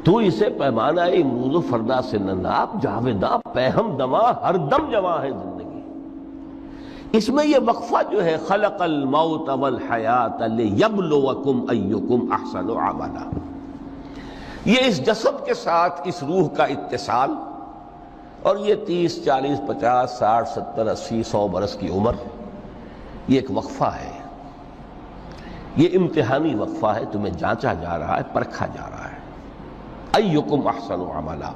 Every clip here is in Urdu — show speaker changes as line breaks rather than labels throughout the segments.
تو اسے پیمانہ امروز و فردا سے نناب جاویداں پہم دماں ہر دم جواں ہے زندگی۔ اس میں یہ وقفہ جو ہے خلق الموت والحیات لیبلوکم ایکم احسن عملا، یہ اس جسد کے ساتھ اس روح کا اتصال، اور یہ 30 40 50 60 70 80 100 برس کی عمر، یہ ایک وقفہ ہے، یہ امتحانی وقفہ ہے، تمہیں جانچا جا رہا ہے، پرکھا جا رہا ہے۔ ایکم احسن عملا،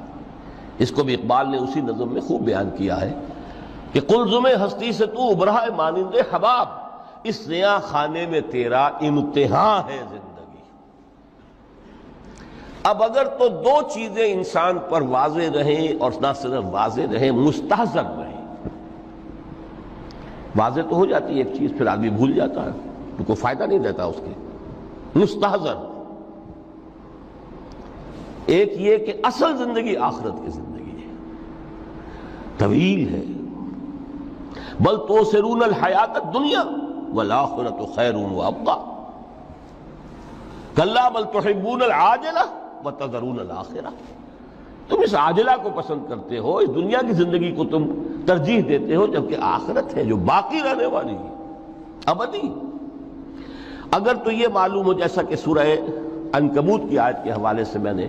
اس کو بھی اقبال نے اسی نظم میں خوب بیان کیا ہے کہ قلزم ہستی سے تو ابھرا ہے مانند حباب، اس نیا خانے میں تیرا امتحان ہے زندگی۔ اب اگر تو دو چیزیں انسان پر واضح رہیں، اور نہ صرف واضح رہیں، مستحضر رہیں۔ واضح تو ہو جاتی ہے ایک چیز، پھر آدمی بھول جاتا ہے تو کوئی فائدہ نہیں دیتا اس کے۔ مستحضر ایک یہ کہ اصل زندگی آخرت کی زندگی ہے، طویل ہے، بل توسرون الحیات الدنیا والآخرۃ خیر وابقیٰ، کلا بل تحبون العاجلہ وتذرون الآخرہ، تم اس عاجلہ کو پسند کرتے ہو، اس دنیا کی زندگی کو تم ترجیح دیتے ہو، جبکہ آخرت ہے جو باقی رہنے والی ہے، ابدی۔ اگر تو یہ معلوم ہو، جیسا کہ سورہ عنکبوت کی آیت کے حوالے سے میں نے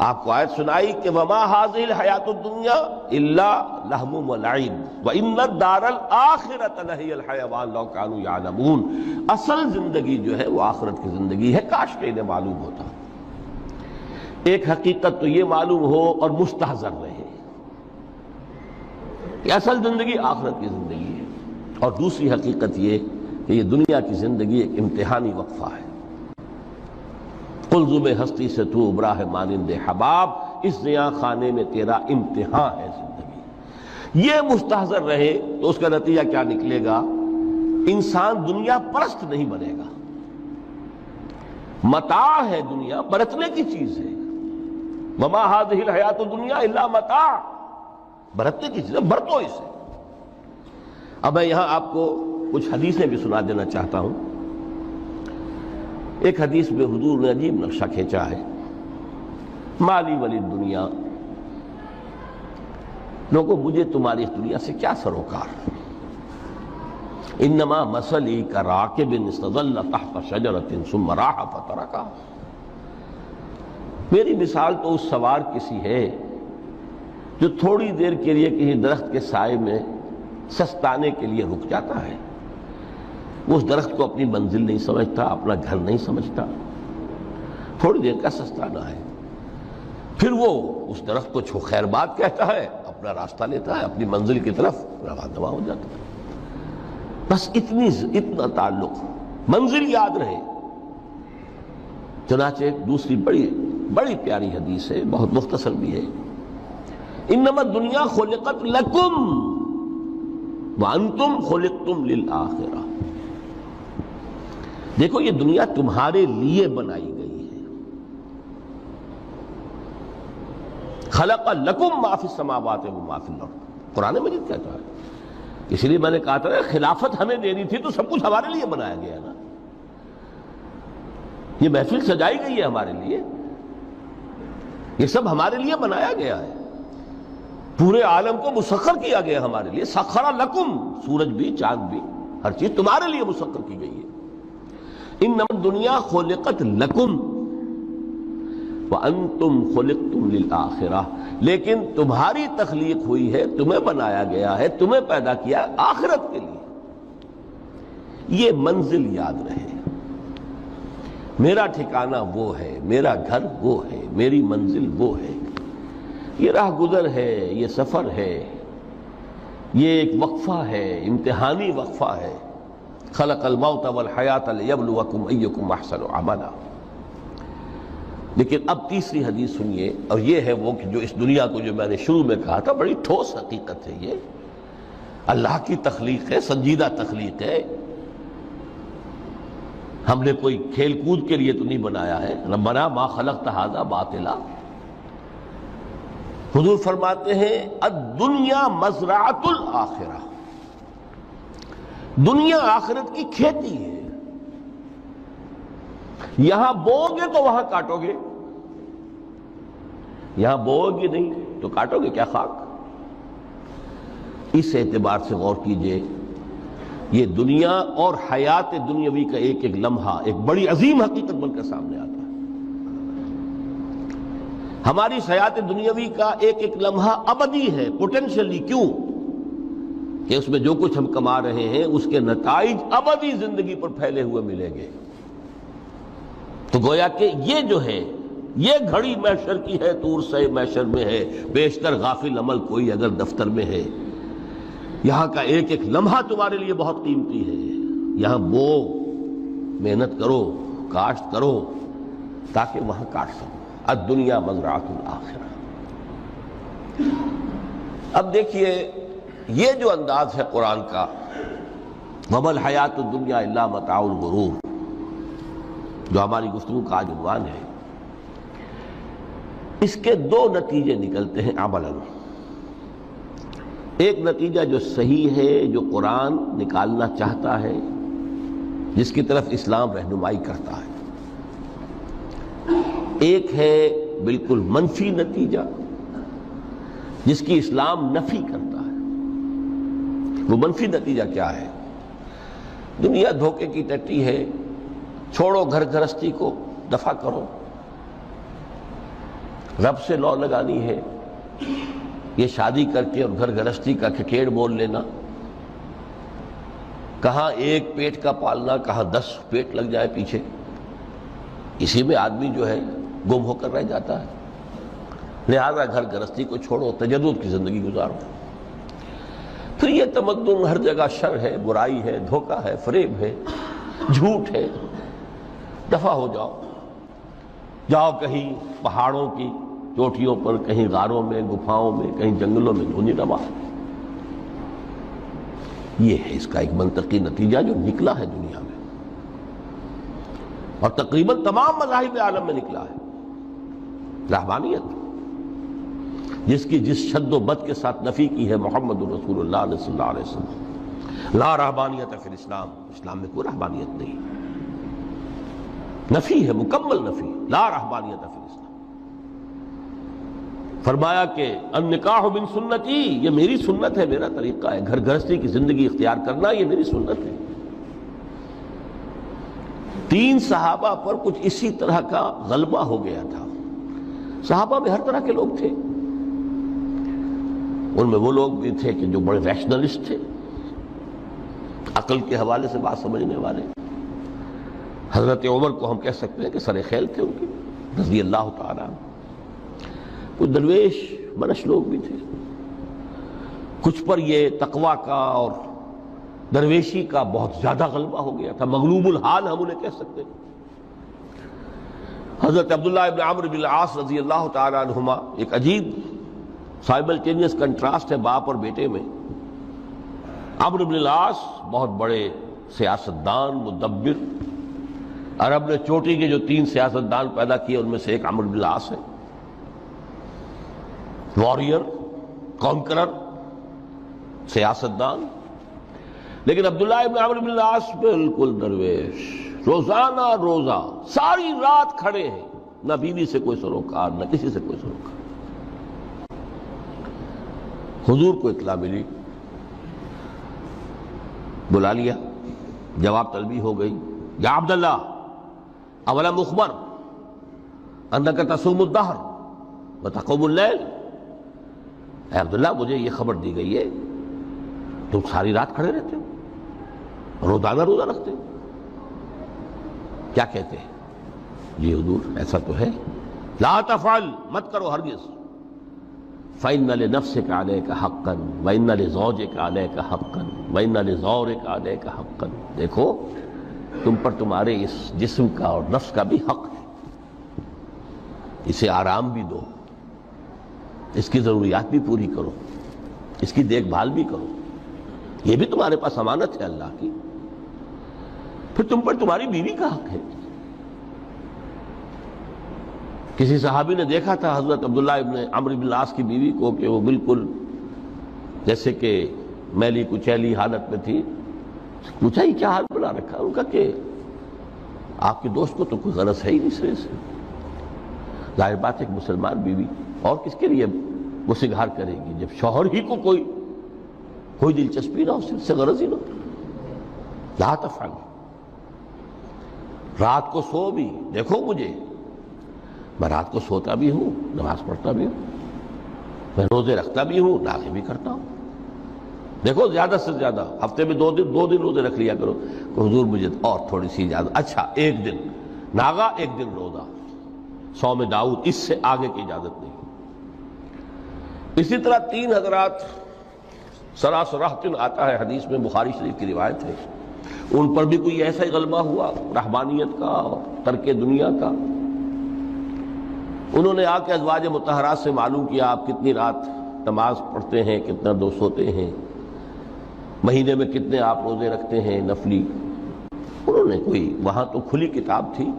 آپ کو آیت سنائی کہ وما هذه الحیات الدنیا الا لہو ولعب وان الدار الاخرۃ لہی الحیوان لو کانوا یعلمون، اصل زندگی جو ہے وہ آخرت کی زندگی ہے، کاش کہ انہیں معلوم ہوتا۔ ایک حقیقت تو یہ معلوم ہو اور مستحضر رہے کہ اصل زندگی آخرت کی زندگی ہے، اور دوسری حقیقت یہ کہ یہ دنیا کی زندگی ایک امتحانی وقفہ ہے۔ قلزم ہستی سے تو ابھرا ہے مانند حباب، اس نیا خانے میں تیرا امتحان ہے زندگی۔ یہ مستحضر رہے تو اس کا نتیجہ کیا نکلے گا؟ انسان دنیا پرست نہیں بنے گا۔ متاع ہے دنیا، برتنے کی چیز ہے۔ وما هذه الحیات الدنیا الا متاع، برتنے کی چیز ہے، برتو اسے۔ اب میں یہاں آپ کو کچھ حدیثیں بھی سنا دینا چاہتا ہوں۔ ایک حدیث میں حضور نے عجیب نقشہ کھینچا ہے، مالی ولی دنیا، لوگوں مجھے تمہاری اس دنیا سے کیا سروکار، انما مثلی کراکب استظل تحت شجرۃ ثم راح فترکھا، میری مثال تو اس سوار کسی ہے جو تھوڑی دیر کے لیے کسی درخت کے سائے میں سستانے کے لیے رک جاتا ہے، وہ اس درخت کو اپنی منزل نہیں سمجھتا، اپنا گھر نہیں سمجھتا، تھوڑی دیر کا سستانا ہے، پھر وہ اس درخت کو خیر بات کہتا ہے، اپنا راستہ لیتا ہے، اپنی منزل کی طرف رواں ہو جاتا ہے۔ بس اتنا تعلق، منزل یاد رہے۔ چنانچہ ایک دوسری بڑی پیاری حدیث ہے، بہت مختصر بھی ہے، انما الدنیا خلقت لکم وانتم خلقتم للآخرہ، دیکھو یہ دنیا تمہارے لیے بنائی گئی ہے۔ خلق لکم ما فی السماوات و ما فی الارض، قرآن مجید کہتا ہے۔ اس لیے میں نے کہا تھا خلافت ہمیں دینی تھی تو سب کچھ ہمارے لیے بنایا گیا نا، یہ محفل سجائی گئی ہے ہمارے لیے، یہ سب ہمارے لیے بنایا گیا ہے، پورے عالم کو مسخر کیا گیا ہمارے لیے۔ سخر لکم، سورج بھی چاند بھی ہر چیز تمہارے لیے مسخر کی گئی ہے۔ انما الدنیا خلقت لکم وانتم خلقتم للآخرہ، لیکن تمہاری تخلیق ہوئی ہے، تمہیں بنایا گیا ہے، تمہیں پیدا کیا آخرت کے لیے۔ یہ منزل یاد رہے، میرا ٹھکانہ وہ ہے، میرا گھر وہ ہے، میری منزل وہ ہے، یہ راہ گزر ہے، یہ سفر ہے، یہ ایک وقفہ ہے، امتحانی وقفہ ہے۔ خلق الموت والحیات لیبلوکم ایکم احسن عملا۔ لیکن اب تیسری حدیث سنیے، اور یہ ہے وہ کہ جو اس دنیا کو، جو میں نے شروع میں کہا تھا، بڑی ٹھوس حقیقت ہے، یہ اللہ کی تخلیق ہے، سنجیدہ تخلیق ہے، ہم نے کوئی کھیل کود کے لیے تو نہیں بنایا ہے۔ ربنا ما خلقت ھذا باطلا، حضور فرماتے ہیں الدنیا مزرعۃ الآخرہ، دنیا آخرت کی کھیتی ہے۔ یہاں بوؤ گے تو وہاں کاٹو گے، یہاں بوؤ گے نہیں تو کاٹو گے کیا خاک؟ اس اعتبار سے غور کیجئے، یہ دنیا اور حیات دنیاوی کا ایک ایک لمحہ ایک بڑی عظیم حقیقت بن کر سامنے آتا ہے۔ ہماری حیات دنیاوی کا ایک ایک لمحہ ابدی ہے پوٹینشلی، کیوں کہ اس میں جو کچھ ہم کما رہے ہیں اس کے نتائج ابدی زندگی پر پھیلے ہوئے ملیں گے۔ تو گویا کہ یہ جو ہے یہ گھڑی محشر کی ہے، طور سے محشر میں ہے، بیشتر غافل عمل کوئی اگر دفتر میں ہے، یہاں کا ایک ایک لمحہ تمہارے لیے بہت قیمتی ہے۔ یہاں بو، محنت کرو، کاشت کرو تاکہ وہاں کاٹ سکو۔ الدنیا مزرعۃ الآخرہ۔ اب دیکھیے یہ جو انداز ہے قرآن کا، وَمَا الْحَيَاةُ الدُّنْيَا إِلَّا مَتَاعُ الْغُرُورِ، جو ہماری گفتگو کا آج عنوان ہے، اس کے دو نتیجے نکلتے ہیں عملاً۔ ایک نتیجہ جو صحیح ہے، جو قرآن نکالنا چاہتا ہے، جس کی طرف اسلام رہنمائی کرتا ہے۔ ایک ہے بالکل منفی نتیجہ جس کی اسلام نفی کرتا ہے۔ وہ منفی نتیجہ کیا ہے؟ دنیا دھوکے کی ٹٹی ہے، چھوڑو گھر گھرستی کو، دفع کرو، رب سے لو لگانی ہے۔ یہ شادی کر کے اور گھر گھرستی کا کھکیڑ بول لینا، کہاں ایک پیٹ کا پالنا، کہاں 10 پیٹ لگ جائے پیچھے، اسی میں آدمی جو ہے گم ہو کر رہ جاتا ہے۔ لہذا گھر گھرستی کو چھوڑو، تجدد کی زندگی گزارو۔ پھر یہ تمدن ہر جگہ شر ہے، برائی ہے، دھوکہ ہے، فریب ہے، جھوٹ ہے، دفع ہو جاؤ، جاؤ کہیں پہاڑوں کی چوٹیوں پر، کہیں غاروں میں، گفاؤں میں، کہیں جنگلوں میں دھونی روا۔ یہ ہے اس کا ایک منطقی نتیجہ جو نکلا ہے دنیا میں، اور تقریباً تمام مذاہب عالم میں نکلا ہے۔ رہبانیت جس کی جس شد و بد کے ساتھ نفی کی ہے محمد رسول اللہ صلی اللہ علیہ وسلم، لا رہبانیت فی الاسلام، اسلام میں کوئی رہبانیت نہیں، نفی ہے، مکمل نفی، لا رہبانیت فی الاسلام۔ فرمایا کہ النکاح من سنتی، یہ میری سنت ہے، میرا طریقہ ہے، گھر گھرستی کی زندگی اختیار کرنا یہ میری سنت ہے۔ 3 صحابہ پر کچھ اسی طرح کا غلبہ ہو گیا تھا۔ صحابہ میں ہر طرح کے لوگ تھے، ان میں وہ لوگ بھی تھے کہ جو بڑے ریشنلسٹ تھے، عقل کے حوالے سے بات سمجھنے والے۔ حضرت عمر کو ہم کہہ سکتے ہیں کہ سر خیل تھے ان کی، رضی اللہ تعالیٰ عنہ۔ کچھ درویش منش لوگ بھی تھے، کچھ پر یہ تقویٰ کا اور درویشی کا بہت زیادہ غلبہ ہو گیا تھا، مغلوب الحال ہم انہیں کہہ سکتے ہیں۔ حضرت عبداللہ ابن عمرو بن العاص رضی اللہ تعالیٰ عنہما، ایک عجیب سائملٹینیس کنٹراسٹ ہے باپ اور بیٹے میں۔ عمرو بن العاص بہت بڑے سیاستدان، مدبر، عرب نے چوٹی کے جو 3 سیاستدان پیدا کیے ان میں سے ایک عمرو بن العاص ہے، واریر، کانکرر، سیاستدان۔ لیکن عبداللہ ابن عمرو بن العاص بالکل درویش، روزانہ روزہ ساری رات کھڑے ہیں، نہ بیوی سے کوئی سروکار، نہ کسی سے کوئی سروکار۔ حضور کو اطلاع ملی، بلا لیا، جواب طلبی ہو گئی، یا عبداللہ اولم اخبر انک تصوم الدہر وتقوم اللیل، اے عبداللہ مجھے یہ خبر دی گئی ہے تم ساری رات کھڑے رہتے ہو، روزانہ روزہ رکھتے ہو، کیا کہتے ہیں؟ جی حضور ایسا تو ہے۔ لا تفعل، مت کرو ہرگز۔ فإن لنفسك عليك حقا وإن لزوجك عليك حقا وإن لزورك عليك حقا، دیکھو تم پر تمہارے اس جسم کا اور نفس کا بھی حق ہے، اسے آرام بھی دو، اس کی ضروریات بھی پوری کرو، اس کی دیکھ بھال بھی کرو، یہ بھی تمہارے پاس امانت ہے اللہ کی۔ پھر تم پر تمہاری بیوی کا حق ہے۔ کسی صحابی نے دیکھا تھا حضرت عبداللہ ابن عمرو بن العاص کی بیوی کو کہ وہ بالکل جیسے کہ میلی کچیلی حالت میں تھی۔ پوچھا یہ کیا حال بنا رکھا؟ ان کا کہ آپ کے دوست کو تو کوئی غرض ہے ہی نہیں سرے سے. ظاہر بات ہے کہ مسلمان بیوی اور کس کے لیے وہ سنگھار کرے گی جب شوہر ہی کو کوئی دلچسپی نہ ہو، اس سے غرض ہی نہ ہو. لا تفعل. رات کو سو بھی دیکھو مجھے، میں رات کو سوتا بھی ہوں، نماز پڑھتا بھی ہوں، میں روزے رکھتا بھی ہوں، ناغے بھی کرتا ہوں. دیکھو زیادہ سے زیادہ ہفتے میں دو دن روزے رکھ لیا کرو کہ حضور مجھے اور تھوڑی سی اجازت. اچھا ایک دن ناغا، ایک دن روزہ، صوم داؤد، اس سے آگے کی اجازت نہیں. اسی طرح 3 حضرات سراسراہتن آتا ہے حدیث میں، بخاری شریف کی روایت ہے، ان پر بھی کوئی ایسا ہی غلبہ ہوا رہبانیت کا اور ترک دنیا کا. انہوں نے آ کے ازواج مطہرات سے معلوم کیا آپ کتنی رات نماز پڑھتے ہیں، کتنا دو سوتے ہیں، مہینے میں کتنے آپ روزے رکھتے ہیں نفلی. انہوں نے کوئی، وہاں تو کھلی کتاب تھی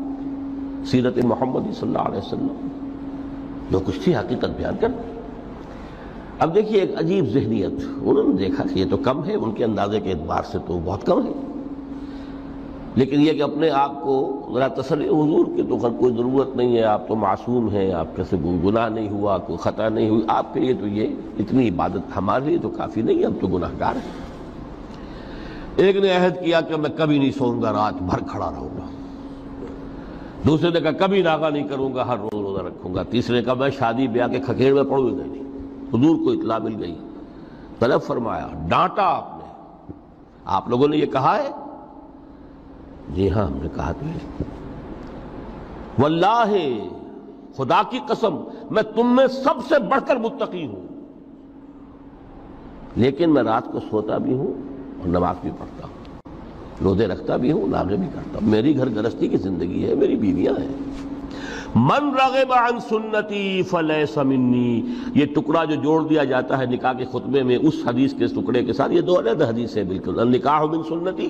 سیرت محمد صلی اللہ علیہ وسلم، جو کچھ تھی حقیقت بیان کر. اب دیکھیے ایک عجیب ذہنیت، انہوں نے دیکھا کہ یہ تو کم ہے، ان کے اندازے کے اعتبار سے تو بہت کم ہے، لیکن یہ کہ اپنے آپ کو ذرا تسلی، حضور کی تو کوئی ضرورت نہیں ہے، آپ تو معصوم ہیں، آپ کے سے کوئی گناہ نہیں ہوا، کوئی خطا نہیں ہوئی، آپ کے لیے تو یہ اتنی عبادت ہمارے لیے تو کافی نہیں ہے، ہم تو گناہ گار ہیں. ایک نے عہد کیا کہ میں کبھی نہیں سوؤں گا، رات بھر کھڑا رہوں گا. دوسرے نے کہا کبھی ناغا نہیں کروں گا، ہر روز روزہ رکھوں گا. تیسرے نے کہا میں شادی بیاہ کے کھکھیڑ میں پڑوں گا نہیں. حضور کو اطلاع مل گئی، طلب فرمایا، ڈانٹا آپ نے، آپ لوگوں نے یہ کہا ہے؟ جی ہاں ہم نے کہا تو ہے. واللہ، خدا کی قسم، میں تم میں سب سے بڑھ کر متقی ہوں، لیکن میں رات کو سوتا بھی ہوں اور نماز بھی پڑھتا ہوں، روزے رکھتا بھی ہوں، ناغے بھی کرتا ہوں. میری گھر گرستی کی زندگی ہے، میری بیویاں ہیں. من رغب عن سنتی فلیس منی، یہ ٹکڑا جو جوڑ دیا جاتا ہے نکاح کے خطبے میں اس حدیث کے ٹکڑے کے ساتھ، یہ 2 علیحدہ حدیث ہے بالکل، النکاح من سنتی،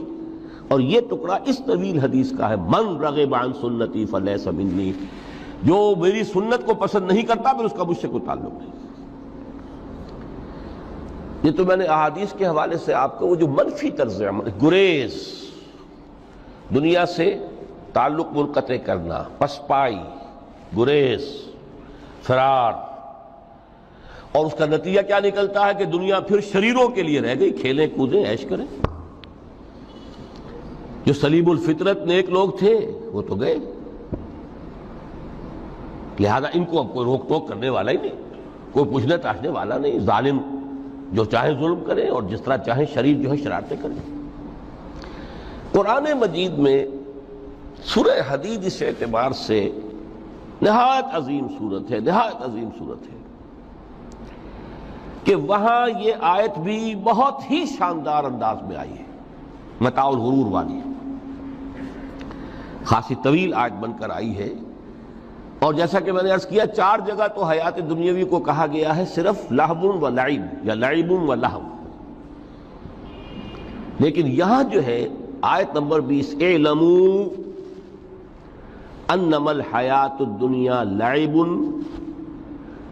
اور یہ ٹکڑا اس طویل حدیث کا ہے، من رغب عن سنتی فلیس منی، جو میری سنت کو پسند نہیں کرتا پھر اس کا مجھ سے کوئی تعلق نہیں. یہ تو میں نے احادیث کے حوالے سے آپ کو وہ جو منفی طرز عمل، گریز، دنیا سے تعلق منقطع کرنا، پسپائی، گریز، فرار، اور اس کا نتیجہ کیا نکلتا ہے کہ دنیا پھر شریروں کے لیے رہ گئی، کھیلیں کودیں عیش کریں. جو سلیم الفطرت نیک لوگ تھے وہ تو گئے، لہذا ان کو اب کوئی روک ٹوک کرنے والا ہی نہیں، کوئی پوچھنے تاشنے والا نہیں. ظالم جو چاہیں ظلم کریں اور جس طرح چاہیں شریر جو ہے شرارتیں کریں. قرآن مجید میں سورہ حدید اس اعتبار سے نہایت عظیم صورت ہے، نہایت عظیم صورت ہے کہ وہاں یہ آیت بھی بہت ہی شاندار انداز میں آئی ہے، متاع الغرور والی، خاصی طویل آیت بن کر آئی ہے. اور جیسا کہ میں نے عرض کیا 4 جگہ تو حیات دنیاوی کو کہا گیا ہے صرف لہو و لعب یا لعب و لہو، لیکن یہاں جو ہے آیت نمبر 20، اعلموا انما الحیات الدنیا لعب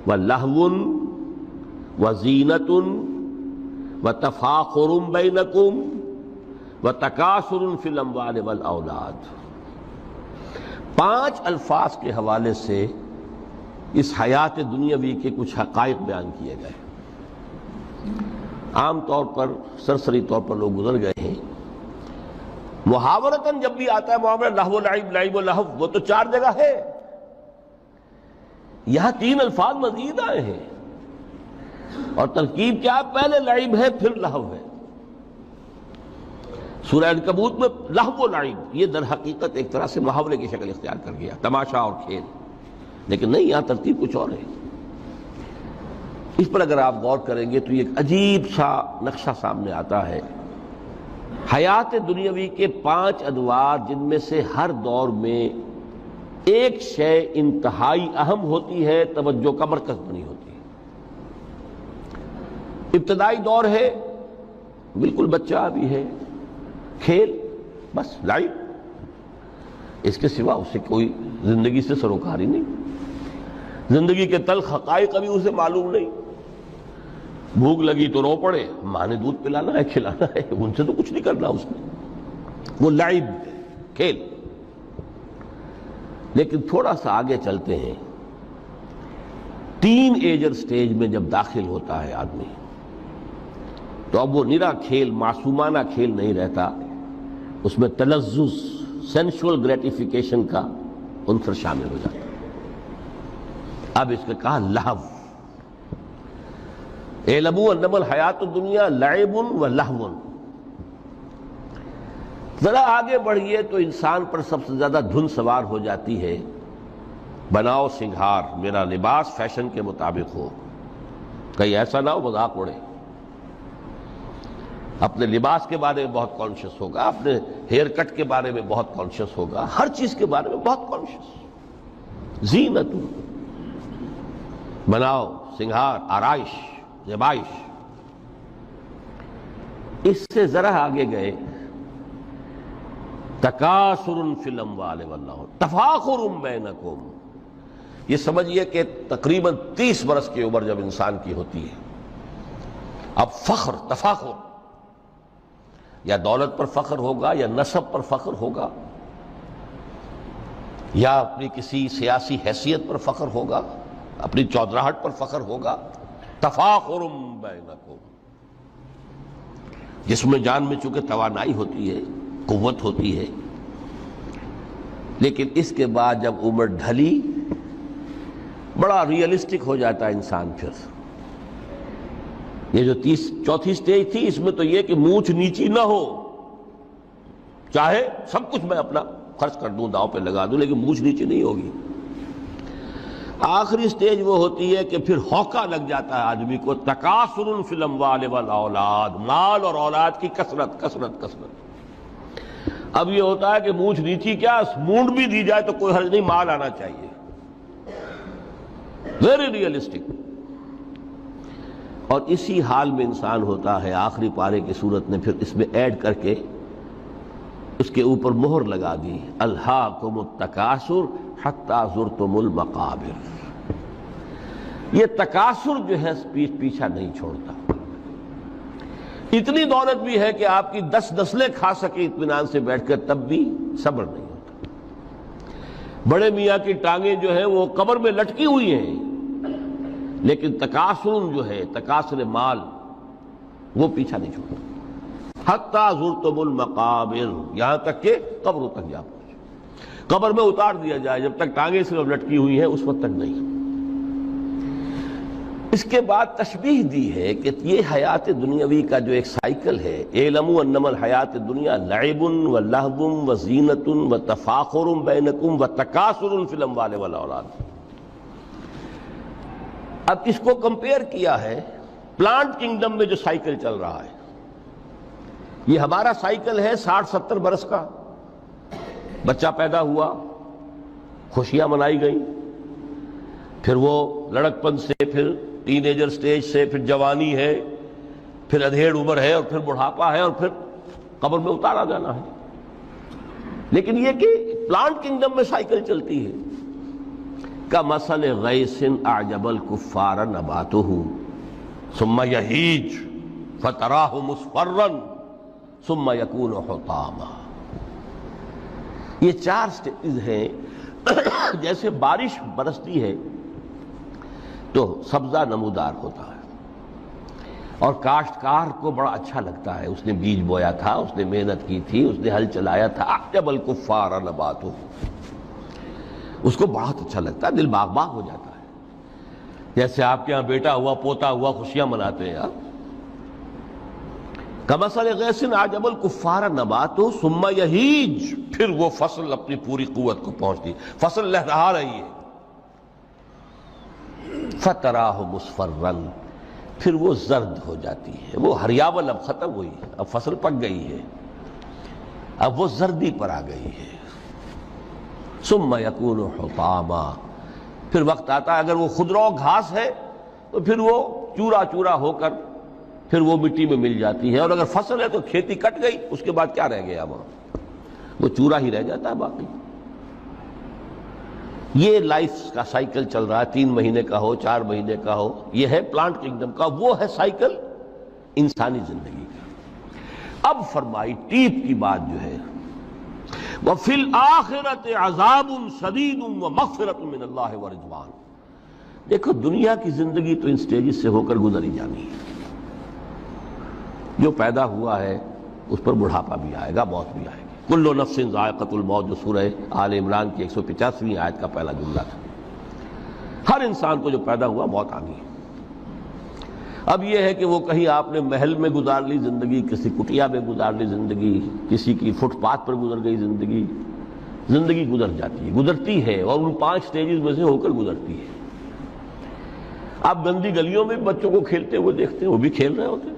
و لہو و زینت و تفاخر بینکم و تکاثر فی الاموال والاولاد. 5 الفاظ کے حوالے سے اس حیات دنیاوی کے کچھ حقائق بیان کیے گئے. عام طور پر سرسری طور پر لوگ گزر گئے ہیں. محاورتاً جب بھی آتا ہے معاملہ لہو لعب، لعب و لہو، وہ تو 4 جگہ ہے، یہاں 3 الفاظ مزید آئے ہیں، اور ترکیب کیا ہے؟ پہلے لعب ہے پھر لہو ہے. سورہ عنکبوت میں لہو و لعب یہ در حقیقت ایک طرح سے محاورے کی شکل اختیار کر گیا، تماشا اور کھیل، لیکن نہیں، یہاں ترتیب کچھ اور ہے. اس پر اگر آپ غور کریں گے تو یہ ایک عجیب سا نقشہ سامنے آتا ہے. حیات دنیاوی کے 5 ادوار، جن میں سے ہر دور میں ایک شے انتہائی اہم ہوتی ہے، توجہ کا مرکز بنی ہوتی ہے. ابتدائی دور ہے، بالکل بچہ بھی ہے، کھیل، بس لعب، اس کے سوا اسے کوئی زندگی سے سروکار ہی نہیں، زندگی کے تلخ حقائق ابھی اسے معلوم نہیں. بھوک لگی تو رو پڑے، ماں نے دودھ پلانا ہے، کھلانا ہے، ان سے تو کچھ نہیں کرنا اس نے، وہ لعب، کھیل. لیکن تھوڑا سا آگے چلتے ہیں، ٹین ایجر سٹیج میں جب داخل ہوتا ہے آدمی تو اب وہ نرا کھیل، معصومانہ کھیل نہیں رہتا، اس میں تلذذ، سینشول گریٹیفیکیشن کا عنصر شامل ہو جاتا ہے۔ اب اس نے کہا لہو، اعلموا انما الحیات الدنیا لعب و لہو۔ ذرا آگے بڑھیے تو انسان پر سب سے زیادہ دھن سوار ہو جاتی ہے، بناؤ سنگھار، میرا لباس فیشن کے مطابق ہو، کہیں ایسا نہ ہو مذاق اڑے۔ اپنے لباس کے بارے میں بہت کانشیس ہوگا، اپنے ہیئر کٹ کے بارے میں بہت کانشیس ہوگا، ہر چیز کے بارے میں بہت کانشیس۔ زینت، بناؤ سنگھار، آرائش، زیبائش۔ اس سے ذرا آگے گئے، تکاثر فی الاموال والاولاد تفاخر بینکم۔ یہ سمجھیے کہ تقریباً 30 برس کی عمر جب انسان کی ہوتی ہے، اب فخر، تفاخر، یا دولت پر فخر ہوگا، یا نسب پر فخر ہوگا، یا اپنی کسی سیاسی حیثیت پر فخر ہوگا، اپنی چودراہٹ پر فخر ہوگا۔ تفاخر بینکم، جس میں جان میں چونکہ توانائی ہوتی ہے، قوت ہوتی ہے، لیکن اس کے بعد جب عمر ڈھلی بڑا ریئلسٹک ہو جاتا ہے انسان۔ پھر یہ جو چوتھی سٹیج تھی، اس میں تو یہ کہ مونچھ نیچی نہ ہو، چاہے سب کچھ میں اپنا خرچ کر دوں، داؤ پہ لگا دوں، لیکن مونچھ نیچی نہیں ہوگی۔ آخری سٹیج وہ ہوتی ہے کہ پھر ہوکا لگ جاتا ہے آدمی کو، تکاثر فی الاموال والاولاد، مال اور اولاد کی کثرت کثرت کثرت۔ اب یہ ہوتا ہے کہ مونچھ نیچی کیا، مونڈ بھی دی جائے تو کوئی حرج نہیں، مال آنا چاہیے، ویری ریئلسٹک۔ اور اسی حال میں انسان ہوتا ہے، آخری پارے کی صورت نے پھر اس میں ایڈ کر کے اس کے اوپر مہر لگا دی، الہاکم التکاثر حتی زرتم المقابر۔ یہ تکاثر جو ہے پیچھا نہیں چھوڑتا۔ اتنی دولت بھی ہے کہ آپ کی 10 نسلیں کھا سکے اطمینان سے بیٹھ کر، تب بھی صبر نہیں ہوتا۔ بڑے میاں کی ٹانگیں جو ہیں وہ قبر میں لٹکی ہوئی ہیں، لیکن تکاثر جو ہے، تکاثر مال، وہ پیچھا نہیں چھوڑتا۔ حتی زرتم المقابر، یہاں تک کہ قبروں تک جا پہنچے، قبر میں اتار دیا جائے، جب تک ٹانگیں صرف لٹکی ہوئی ہیں اس وقت تک نہیں۔ اس کے بعد تشبیہ دی ہے کہ یہ حیات دنیاوی کا جو ایک سائیکل ہے، اعلموا انما الحیات الدنیا لعب و لہو و زینت و تفاخر بینکم و تکاثر فی الاموال والاولاد۔ اب اس کو کمپیئر کیا ہے پلانٹ کنگڈم میں جو سائیکل چل رہا ہے۔ یہ ہمارا سائیکل ہے 60-70 برس کا، بچہ پیدا ہوا، خوشیاں منائی گئیں، پھر وہ لڑکپن سے، پھر ٹین ایجر سٹیج سے، پھر جوانی ہے، پھر ادھیڑ عمر ہے، اور پھر بڑھاپا ہے، اور پھر قبر میں اتارا جانا ہے۔ لیکن یہ کہ پلانٹ کنگڈم میں سائیکل چلتی ہے، کمثل غیث اعجب الکفار نباتہ ثم یہیج فتراہ مصفرا ثم یکون حطاما۔ یہ 4 سٹیج ہیں۔ جیسے بارش برستی ہے تو سبزہ نمودار ہوتا ہے، اور کاشتکار کو بڑا اچھا لگتا ہے، اس نے بیج بویا تھا، اس نے محنت کی تھی، اس نے ہل چلایا تھا، اعجب الکفار نباتہ، اس کو بہت اچھا لگتا ہے، دل باغ باغ ہو جاتا ہے۔ جیسے آپ کے ہاں بیٹا ہوا، پوتا ہوا، خوشیاں مناتے ہیں آپ۔ کمثل غیث اعجب الکفار نباتہ ثم یہیج، پھر وہ فصل اپنی پوری قوت کو پہنچتی، فصل لہرا رہی ہے، فتراہ مصفرا، پھر وہ زرد ہو جاتی ہے، وہ ہریاول اب ختم ہوئی ہے، اب فصل پک گئی ہے، اب وہ زردی پر آ گئی ہے۔ ثم یکون حطاما، پھر وقت آتا ہے، اگر وہ خضرو گھاس ہے تو پھر وہ چورا چورا ہو کر پھر وہ مٹی میں مل جاتی ہے، اور اگر فصل ہے تو کھیتی کٹ گئی، اس کے بعد کیا رہ گیا وہاں، وہ چورا ہی رہ جاتا ہے باقی۔ یہ لائف کا سائیکل چل رہا ہے، 3 مہینے کا ہو، 4 مہینے کا ہو، یہ ہے پلانٹ کنگڈم کا، وہ ہے سائیکل انسانی زندگی کا۔ اب فرمائی ٹیپ کی بات جو ہے، وفی الآخرۃ عذاب شدید ومغفرۃ من اللہ ورضوان۔ دیکھو دنیا کی زندگی تو ان سٹیجز سے ہو کر گزر ہی جانی ہے۔ جو پیدا ہوا ہے اس پر بڑھاپا بھی آئے گا، موت بھی آئے گی۔ کل نفس ذائقۃ الموت، جو سورہ آل عمران کی 185ویں آیت کا پہلا جملہ تھا۔ ہر انسان کو جو پیدا ہوا موت آنی ہے۔ اب یہ ہے کہ وہ کہیں آپ نے محل میں گزار لی زندگی، کسی کٹیا میں گزار لی زندگی، کسی کی فٹ پاتھ پر گزر گئی زندگی۔ زندگی گزر جاتی ہے، گزرتی ہے، اور ان 5 سٹیجز میں سے ہو کر گزرتی ہے۔ آپ گندی گلیوں میں بچوں کو کھیلتے ہوئے دیکھتے ہیں، وہ بھی کھیل رہے ہوتے ہیں،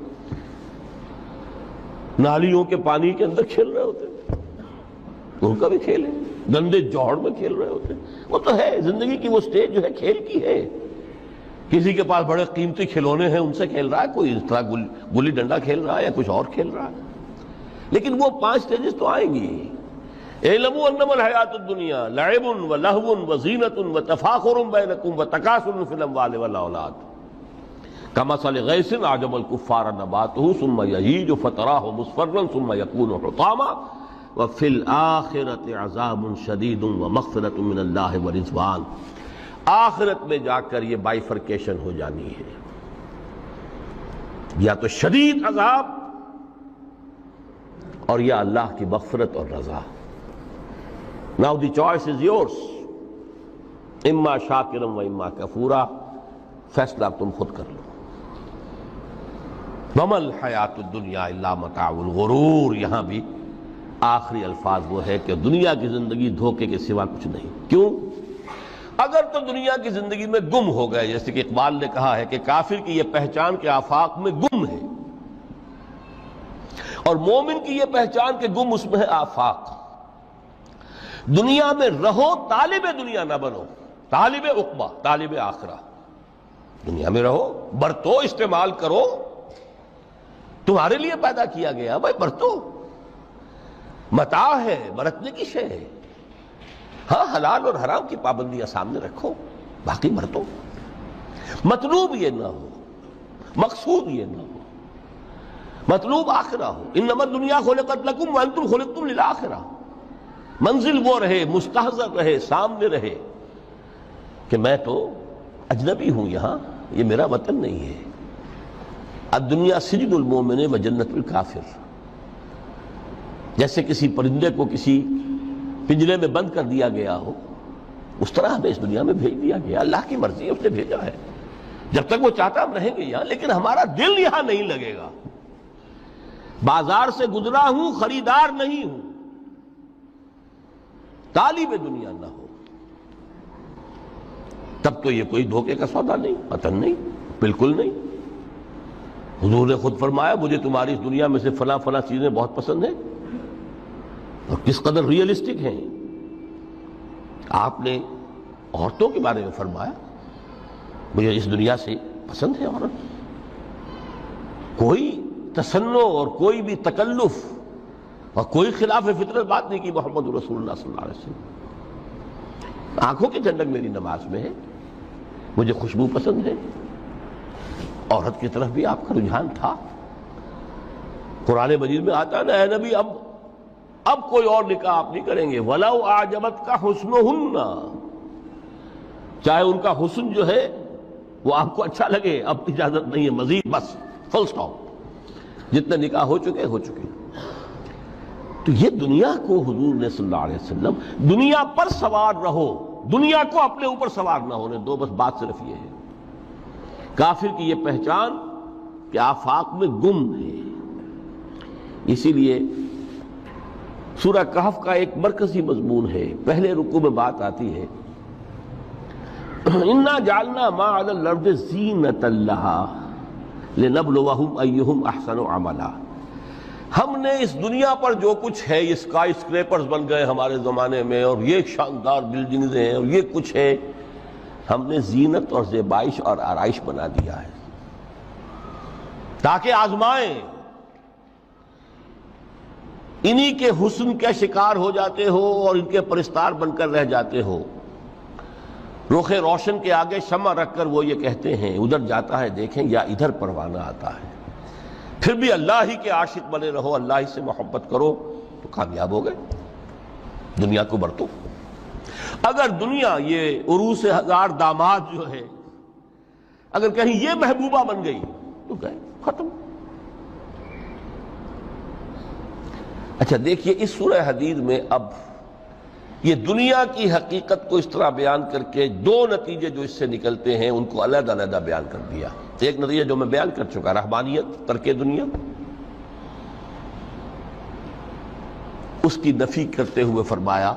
نالیوں کے پانی کے اندر کھیل رہے ہوتے ہیں، ان کا بھی کھیل ہے، گندے جوہڑ میں کھیل رہے ہوتے ہیں۔ وہ تو ہے زندگی کی وہ سٹیج جو ہے کھیل کی ہے۔ کسی کے پاس بڑے قیمتی کھلونے ہیں، ان سے کھیل رہا ہے، کوئی اس طرح گلی ڈنڈا کھیل رہا ہے یا کچھ اور کھیل رہا ہے، لیکن وہ 5 سٹیجز تو آئیں گی۔ اعلموا انما الحیات الدنیا لعب ولہو وزینۃ وتفاخر بینکم وتکاثر فی الاموال والاولاد کمثل غیث اعجب الکفار نباتہ ثم یہیج فتراہ مصفرا ثم یکون حطاما وفی الآخرۃ عذاب شدید ومغفرۃ من اللہ ورضوان۔ آخرت میں جا کر یہ بائیفرکیشن ہو جانی ہے، یا تو شدید عذاب اور یا اللہ کی مغفرت اور رضا۔ Now the choice is yours، اما شاکرا و اما کفورا، فیصلہ تم خود کر لو۔ وما الحیات الدنیا الا متاع الغرور، یہاں بھی آخری الفاظ وہ ہے کہ دنیا کی زندگی دھوکے کے سوا کچھ نہیں۔ کیوں؟ اگر تو دنیا کی زندگی میں گم ہو گئے، جیسے کہ اقبال نے کہا ہے کہ کافر کی یہ پہچان کے آفاق میں گم ہے، اور مومن کی یہ پہچان کہ گم اس میں ہے آفاق۔ دنیا میں رہو، طالب دنیا نہ بنو، طالب عقبہ، طالب آخرہ۔ دنیا میں رہو، برتو، استعمال کرو، تمہارے لیے پیدا کیا گیا، بھائی برتو، متاع ہے، برتنے کی شے ہے۔ ہاں حلال اور حرام کی پابندیاں سامنے رکھو، باقی برتو۔ مطلوب یہ نہ ہو، مقصود یہ نہ ہو، مطلوب آخرہ ہو۔ انما الدنیا خلقت لکم وانتم خلقتم للآخرہ۔ منزل وہ رہے، مستحضر رہے، سامنے رہے کہ میں تو اجنبی ہوں، یہاں یہ میرا وطن نہیں ہے۔ الدنیا سجن المومن و جنت الکافر۔ جیسے کسی پرندے کو کسی پنجرے میں بند کر دیا گیا ہو، اس طرح ہمیں اس دنیا میں بھیج دیا گیا، اللہ کی مرضی ہے، اس نے بھیجا ہے۔ جب تک وہ چاہتا ہم رہیں گے یہاں، لیکن ہمارا دل یہاں نہیں لگے گا۔ بازار سے گزرا ہوں، خریدار نہیں ہوں، طالب دنیا نہ ہو، تب تو یہ کوئی دھوکے کا سودا نہیں، وطن نہیں، بالکل نہیں۔ حضور نے خود فرمایا مجھے تمہاری اس دنیا میں سے فلاں فلاں چیزیں بہت پسند ہیں، اور کس قدر ریئلسٹک ہیں۔ آپ نے عورتوں کے بارے میں فرمایا مجھے اس دنیا سے پسند ہے عورت۔ کوئی تصنع اور کوئی بھی تکلف اور کوئی خلاف فطرت بات نہیں کی محمد رسول اللہ صلی اللہ علیہ وسلم۔ آنکھوں کی ٹھنڈک میری نماز میں ہے، مجھے خوشبو پسند ہے۔ عورت کی طرف بھی آپ کا رجحان تھا۔ قرآن مجید میں آتا ہے نا، اے نبی اب کوئی اور نکاح آپ نہیں کریں گے، وَلَوْ أَعْجَبَتْكَ حُسْنُهُنَّ، چاہے ان کا حسن جو ہے وہ آپ کو اچھا لگے، اب اجازت نہیں ہے مزید، بس فل سٹاپ، جتنے نکاح ہو چکے۔ تو یہ دنیا کو حضور نے صلی اللہ علیہ وسلم دنیا پر سوار رہو، دنیا کو اپنے اوپر سوار نہ ہونے دو، بس بات صرف یہ ہے۔ کافر کی یہ پہچان کہ آفاق میں گم ہے۔ اسی لیے سورہ کہف کا ایک مرکزی مضمون ہے، پہلے رکوع میں بات آتی ہے اِنَّا جَعَلْنَا مَا عَلَى الْأَرْضِ زِینَةً لَهَا لِنَبْلُوَهُمْ أَيُّهُمْ أَحْسَنُ عَمَلًا۔ ہم نے اس دنیا پر جو کچھ ہے، یہ اسکائی اسکریپرز بن گئے ہمارے زمانے میں، اور یہ شاندار بلڈنگز ہیں، اور یہ کچھ ہے، ہم نے زینت اور زیبائش اور آرائش بنا دیا ہے تاکہ آزمائیں۔ انہی کے حسن کے شکار ہو جاتے ہو اور ان کے پرستار بن کر رہ جاتے ہو۔ رخ روشن کے آگے شمع رکھ کر وہ یہ کہتے ہیں ادھر جاتا ہے دیکھیں یا ادھر پروانہ آتا ہے، پھر بھی اللہ ہی کے عاشق بنے رہو، اللہ ہی سے محبت کرو تو کامیاب ہو گئے۔ دنیا کو برتو. اگر دنیا یہ عروس ہزار داماد جو ہے اگر کہیں یہ محبوبہ بن گئی تو گئے ختم. اچھا دیکھیے اس سورہ حدید میں اب یہ دنیا کی حقیقت کو اس طرح بیان کر کے دو نتیجے جو اس سے نکلتے ہیں ان کو علیحدہ علیحدہ بیان کر دیا. ایک نتیجہ جو میں بیان کر چکا رہبانیت ترک دنیا، اس کی نفی کرتے ہوئے فرمایا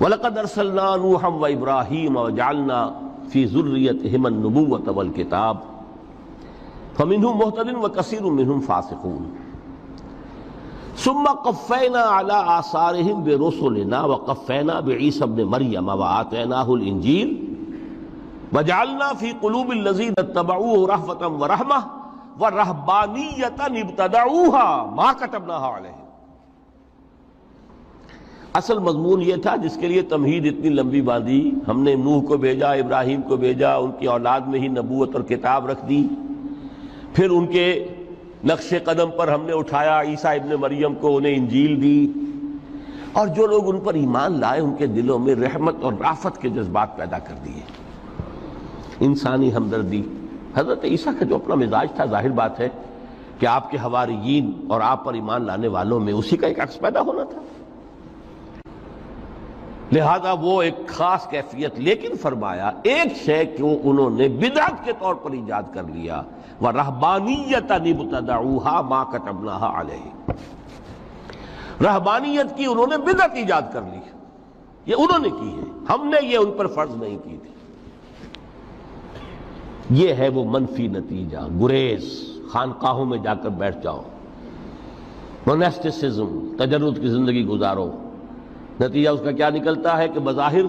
وَلَقَدْ أَرْسَلْنَا نُوحًا وَإِبْرَاهِيمَ وَجَعَلْنَا فِي ذُرِّيَّتِهِمَا النُّبُوَّةَ وَالْكِتَابَ فَمِنْهُمْ مُهْتَدٍ وَكَثِيرٌ مِّنْهُمْ فَاسِقُونَ ثُمَّ قَفَّيْنَا عَلَىٰ آثَارِهِمْ بِرُسُلِنَا وَقَفَّيْنَا بِعِيسَى ابْنِ مَرْيَمَ وَآتَيْنَاهُ الْإِنْجِيلَ وَجَعَلْنَا فِي قُلُوبِ الَّذِينَ اتَّبَعُوهُ رَأْفَةً وَرَحْمَةً وَرَهْبَانِيَّةً ابْتَدَعُوهَا مَا كَتَبْنَاهَا عَلَيْهِمْ. اصل مضمون یہ تھا جس کے لیے تمہید اتنی لمبی باندھی. ہم نے نوح کو بھیجا، ابراہیم کو بھیجا، ان کی اولاد میں ہی نبوت اور کتاب رکھ دی، پھر ان کے نقش قدم پر ہم نے اٹھایا عیسیٰ ابن مریم کو، انہیں انجیل دی، اور جو لوگ ان پر ایمان لائے ان کے دلوں میں رحمت اور رافت کے جذبات پیدا کر دیے، انسانی ہمدردی. حضرت عیسیٰ کا جو اپنا مزاج تھا ظاہر بات ہے کہ آپ کے حواریین اور آپ پر ایمان لانے والوں میں اسی کا ایک عکس پیدا ہونا تھا، لہذا وہ ایک خاص کیفیت. لیکن فرمایا ایک شے کو انہوں نے بدعت کے طور پر ایجاد کر لیا وَرَهْبَانِيَّةً ابْتَدَعُوهَا مَا كَتَبْنَاهَا عَلَيْهِمْ. رہبانیت کی انہوں نے بدعت ایجاد کر لی، یہ انہوں نے کی ہے، ہم نے یہ ان پر فرض نہیں کی تھی. یہ ہے وہ منفی نتیجہ. گریز، خانقاہوں میں جا کر بیٹھ جاؤ، موناسٹسزم، تجرد کی زندگی گزارو. نتیجہ اس کا کیا نکلتا ہے کہ بظاہر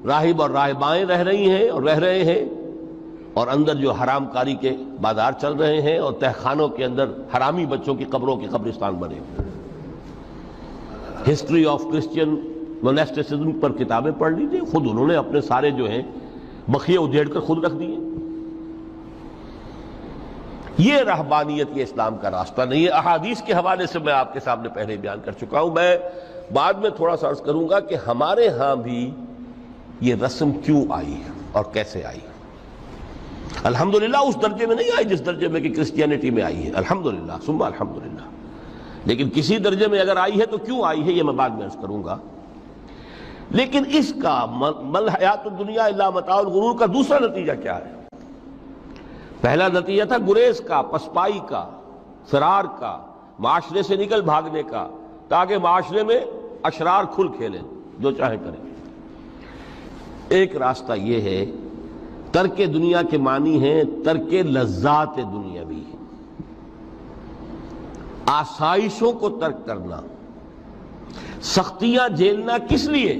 راہب اور راہبائیں رہ رہی ہیں اور رہ رہے ہیں، اور اندر جو حرام کاری کے بازار چل رہے ہیں، اور تہخانوں کے اندر حرامی بچوں کی قبروں کے قبرستان بنے. ہسٹری آف کرسچین موناسٹسزم پر کتابیں پڑھ لیجیے، خود انہوں نے اپنے سارے جو ہیں بخیے ادھیڑ کر خود رکھ دیے. یہ رہبانیت یہ اسلام کا راستہ نہیں ہے. احادیث کے حوالے سے میں آپ کے سامنے پہلے بیان کر چکا ہوں. میں بعد میں تھوڑا سا عرض کروں گا کہ ہمارے ہاں بھی یہ رسم کیوں آئی اور کیسے آئی. الحمدللہ اس درجے میں نہیں آئی جس درجے میں کہ کرسچینٹی میں آئی ہے، الحمدللہ ثم الحمدللہ، لیکن کسی درجے میں اگر آئی ہے تو کیوں آئی ہے یہ میں بعد میں عرض کروں گا. لیکن اس کا مل حیات الدنیا الا متاع الغرور کا دوسرا نتیجہ کیا ہے؟ پہلا نتیجہ تھا گریز کا، پسپائی کا، فرار کا، معاشرے سے نکل بھاگنے کا، تاکہ معاشرے میں اشرار کھل کھیلیں جو چاہے کریں. ایک راستہ یہ ہے، ترک دنیا کے معنی ہیں ترک لذات دنیاوی، آسائشوں کو ترک کرنا. سختیاں جھیلنا کس لیے؟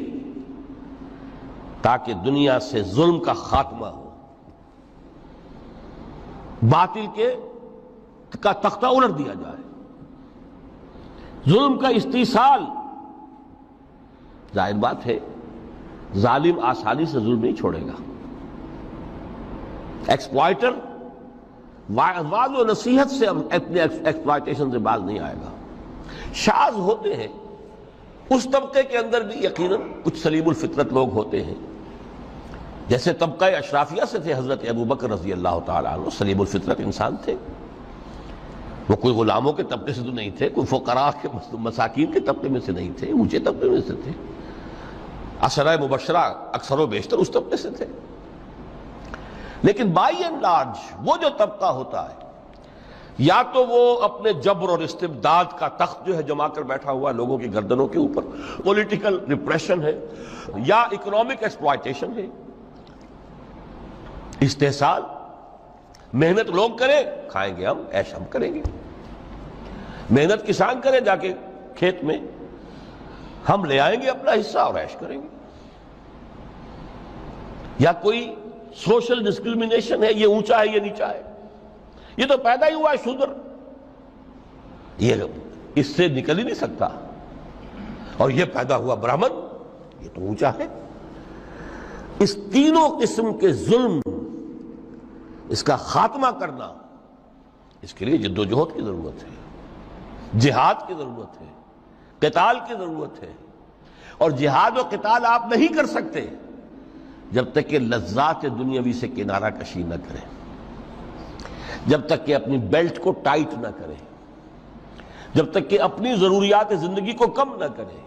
تاکہ دنیا سے ظلم کا خاتمہ ہو، باطل کا تختہ الٹ دیا جائے، ظلم کا استیصال. ظاہر بات ہے ظالم آسانی سے ظلم نہیں چھوڑے گا، ایکسپلائٹر وعظ و نصیحت سے اپنے ایکسپلائٹیشن سے باز نہیں آئے گا. شاذ ہوتے ہیں اس طبقے کے اندر بھی یقیناً کچھ سلیم الفطرت لوگ ہوتے ہیں، جیسے طبقہ اشرافیہ سے تھے حضرت ابو بکر رضی اللہ تعالیٰ عنہ، سلیم الفطرت انسان تھے. وہ کوئی غلاموں کے طبقے سے تو نہیں تھے، کوئی فقراء کے مساکین کے طبقے میں سے نہیں تھے، اونچے طبقے میں سے تھے. عشرہ مبشرہ اکثر و بیشتر اس طبقے سے تھے. لیکن بائی اینڈ لارج وہ جو طبقہ ہوتا ہے، یا تو وہ اپنے جبر اور استبداد کا تخت جو ہے جما کر بیٹھا ہوا لوگوں کی گردنوں کے اوپر، پولیٹیکل ریپریشن ہے، یا اکنامک ایکسپلائٹیشن ہے، استحصال. محنت لوگ کریں، کھائیں گے ہم، عیش ہم کریں گے. محنت کسان کرے جا کے کھیت میں، ہم لے آئیں گے اپنا حصہ اور عیش کریں گے. یا کوئی سوشل ڈسکریمنیشن ہے، یہ اونچا ہے یہ نیچا ہے، یہ تو پیدا ہی ہوا ہے شودر، یہ اس سے نکل ہی نہیں سکتا، اور یہ پیدا ہوا برہمن، یہ تو اونچا ہے. اس تینوں قسم کے ظلم، اس کا خاتمہ کرنا، اس کے لیے جد و جہد کی ضرورت ہے، جہاد کی ضرورت ہے، قتال کی ضرورت ہے، اور جہاد و قتال آپ نہیں کر سکتے جب تک کہ لذات دنیاوی سے کنارہ کشی نہ کریں، جب تک کہ اپنی بیلٹ کو ٹائٹ نہ کریں، جب تک کہ اپنی ضروریات زندگی کو کم نہ کریں۔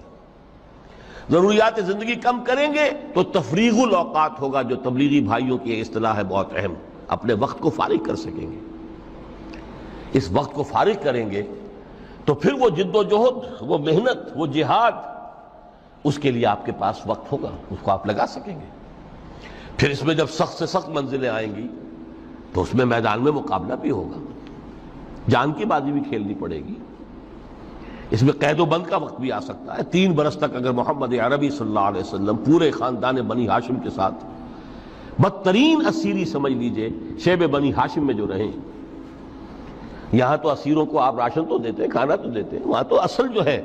ضروریات زندگی کم کریں گے تو تفریغ الاوقات ہوگا، جو تبلیغی بھائیوں کی اصطلاح ہے بہت اہم، اپنے وقت کو فارغ کر سکیں گے۔ اس وقت کو فارغ کریں گے تو پھر وہ جد و جہد، وہ محنت، وہ جہاد، اس کے لیے آپ کے پاس وقت ہوگا، اس کو آپ لگا سکیں گے۔ پھر اس میں جب سخت سے سخت منزلیں آئیں گی تو اس میں میدان میں مقابلہ بھی ہوگا، جان کی بازی بھی کھیلنی پڑے گی، اس میں قید و بند کا وقت بھی آ سکتا ہے۔ 3 برس تک اگر محمد عربی صلی اللہ علیہ وسلم پورے خاندان بنی ہاشم کے ساتھ بدترین اسیری سمجھ لیجئے شیب بنی ہاشم میں جو رہیں، یہاں تو اسیروں کو آپ راشن تو دیتے، کھانا تو دیتے، وہاں تو اصل جو ہے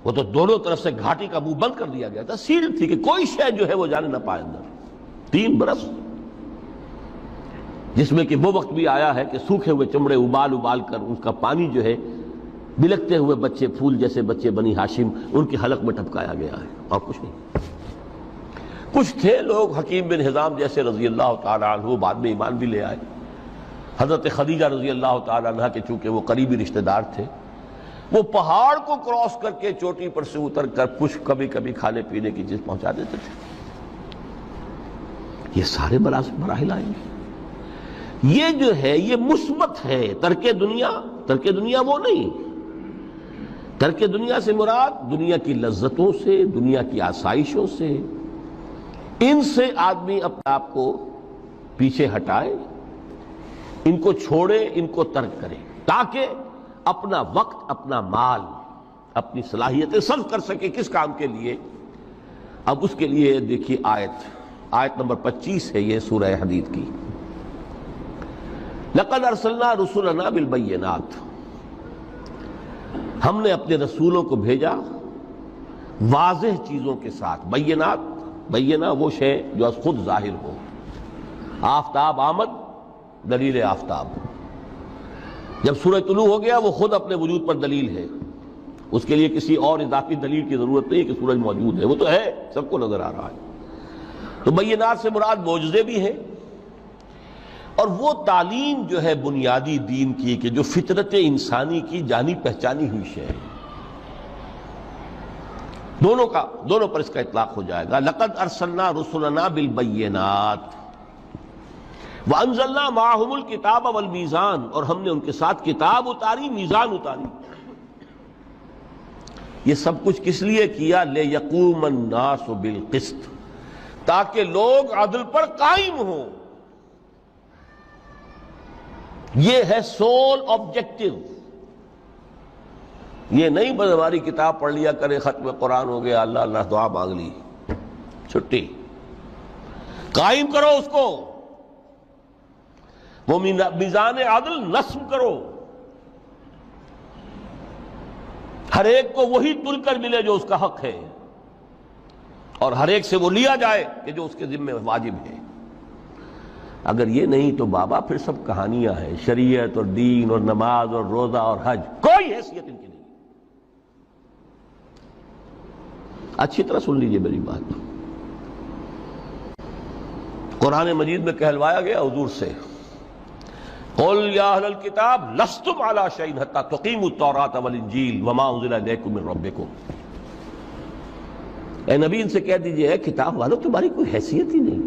وہ تو دونوں طرف سے گھاٹی کا منہ بند کر دیا گیا تھا، سیل تھی کہ کوئی شے جو ہے وہ جانے نہ پائے اندر۔ 3 برس، جس میں کہ وہ وقت بھی آیا ہے کہ سوکھے ہوئے چمڑے ابال ابال کر اس کا پانی جو ہے بلکتے ہوئے بچے، پھول جیسے بچے بنی ہاشم، ان کے حلق میں ٹپکایا گیا ہے، اور کچھ نہیں۔ کچھ تھے لوگ، حکیم بن حزام جیسے رضی اللہ تعالیٰ عنہ، بعد میں ایمان بھی لے آئے۔ حضرت خدیجہ رضی اللہ تعالیٰ عنہ کے چونکہ وہ قریبی رشتہ دار تھے، وہ پہاڑ کو کراس کر کے چوٹی پر سے اتر کر کچھ کبھی کبھی کھانے پینے کی چیز پہنچا دیتے تھے۔ یہ سارے مراحل آئیں گے۔ یہ جو ہے یہ مثبت ہے۔ ترک دنیا وہ نہیں۔ ترک دنیا سے مراد دنیا کی لذتوں سے، دنیا کی آسائشوں سے، ان سے آدمی اپنے آپ کو پیچھے ہٹائے، ان کو چھوڑے، ان کو ترک کرے، تاکہ اپنا وقت، اپنا مال، اپنی صلاحیتیں صرف کر سکے۔ کس کام کے لیے؟ اب اس کے لیے دیکھیے آیت نمبر 25 ہے یہ سورہ حدید کی۔ لَقَدْ أَرْسَلْنَا رُسُلَنَا بِالْبَيِّنَاتِ، ہم نے اپنے رسولوں کو بھیجا واضح چیزوں کے ساتھ۔ بینہ وہ شے جو از خود ظاہر ہو۔ آفتاب آمد، دلیل آفتاب، جب سورج طلوع ہو گیا وہ خود اپنے وجود پر دلیل ہے، اس کے لیے کسی اور اضافی دلیل کی ضرورت نہیں کہ سورج موجود ہے، وہ تو ہے، سب کو نظر آ رہا ہے۔ تو بینات سے مراد معجزے بھی ہیں، اور وہ تعلیم جو ہے بنیادی دین کی کہ جو فطرت انسانی کی جانی پہچانی ہوئی شے ہے، دونوں پر اس کا اطلاق ہو جائے گا۔ لقد ارسلنا رسلنا بالبینات وانزلنا معهم الکتاب والمیزان، اور ہم نے ان کے ساتھ کتاب اتاری، میزان اتاری۔ یہ سب کچھ کس لیے کیا؟ لیقوم الناس بالقسط، تاکہ لوگ عدل پر قائم ہوں۔ یہ ہے سول آبجیکٹو۔ یہ نہیں بس ہماری کتاب پڑھ لیا کرے، ختم قرآن ہو گیا، اللہ اللہ دعا مانگ لی، چھٹی۔ قائم کرو اس کو، وہ میزان عدل نصب کرو، ہر ایک کو وہی تل کر ملے جو اس کا حق ہے، اور ہر ایک سے وہ لیا جائے کہ جو اس کے ذمہ واجب ہے۔ اگر یہ نہیں تو بابا پھر سب کہانیاں ہیں، شریعت اور دین اور نماز اور روزہ اور حج، کوئی حیثیت ان کی نہیں۔ اچھی طرح سن لیجئے میری بات۔ قرآن مجید میں کہلوایا گیا حضور سے، قل یا اہل الکتاب لستم علی شیء حتی تقیموا التوراۃ والانجیل وما انزل الیکم من ربکم۔ اے نبی ان سے کہہ دیجئے، اے کتاب والو تمہاری کوئی حیثیت ہی نہیں،